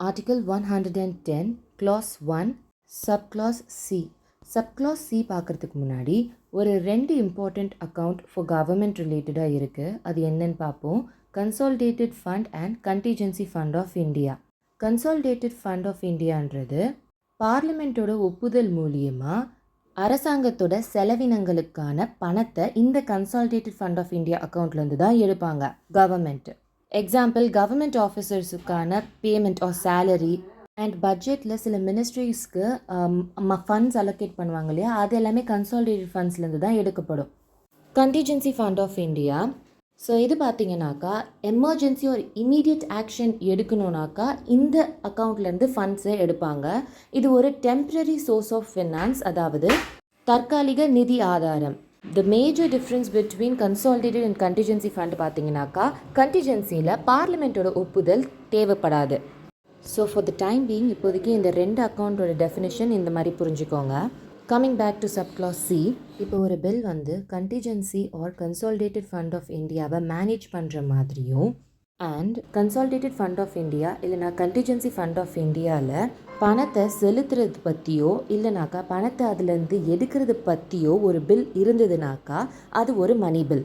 Article 110, Clause 1, Subclause C. Subclause C பார்க்குறதுக்கு முன்னாடி ஒரு ரெண்டு இம்பார்ட்டண்ட் அக்கௌண்ட் ஃபார் கவர்மெண்ட் ரிலேட்டடாக இருக்குது. அது என்னன்னு பார்ப்போம். Consolidated fund and contingency fund of India. Consolidated fund of இந்தியான்றது பார்லிமெண்ட்டோட ஒப்புதல் மூலியமாக அரசாங்கத்தோட செலவினங்களுக்கான பணத்தை இந்த கன்சாலிடேட்டட் ஃபண்ட் ஆஃப் இந்தியா அக்கௌண்ட்லேருந்து தான் எடுப்பாங்க கவர்மெண்ட். எக்ஸாம்பிள், கவர்மெண்ட் ஆஃபீஸர்ஸுக்கான பேமெண்ட் ஆர் சேலரி அண்ட் பட்ஜெட்டில் சில மினிஸ்ட்ரிஸ்க்கு ஃபண்ட்ஸ் அலோகேட் பண்ணுவாங்க இல்லையா, அது எல்லாமே கன்சாலிடேட்டட் ஃபண்ட்ஸ்லேருந்து தான் எடுக்கப்படும். Contingency fund of India, so இது பார்த்தீங்கன்னாக்கா எமர்ஜென்சி ஒரு இமீடியட் ஆக்ஷன் எடுக்கணுன்னாக்கா இந்த அக்கௌண்ட்லேருந்து ஃபண்ட்ஸை எடுப்பாங்க. இது ஒரு டெம்ப்ரரி சோர்ஸ் ஆஃப் ஃபினான்ஸ், அதாவது தற்காலிக நிதி ஆதாரம். The major difference between consolidated and contingency fund பார்த்தீங்கன்னாக்கா கண்டிஜென்சியில் பார்லிமெண்ட்டோட ஒப்புதல் தேவைப்படாது. So for the time being இப்போதைக்கு இந்த ரெண்டு அக்கௌண்ட்டோட டெஃபினிஷன் இந்த மாதிரி புரிஞ்சுக்கோங்க. Coming back to subclass C, இப்போ ஒரு பில் வந்து contingency or consolidated fund of இந்தியாவை மேனேஜ் பண்ணுற மாதிரியும் and consolidated fund of India இல்லைனா கண்டிஜென்சி ஃபண்ட் ஆஃப் இந்தியாவில் பணத்தை செலுத்துறது பற்றியோ இல்லைனாக்கா பணத்தை அதுலேருந்து எடுக்கிறது பற்றியோ ஒரு பில் இருந்ததுனாக்கா அது ஒரு மணி பில்.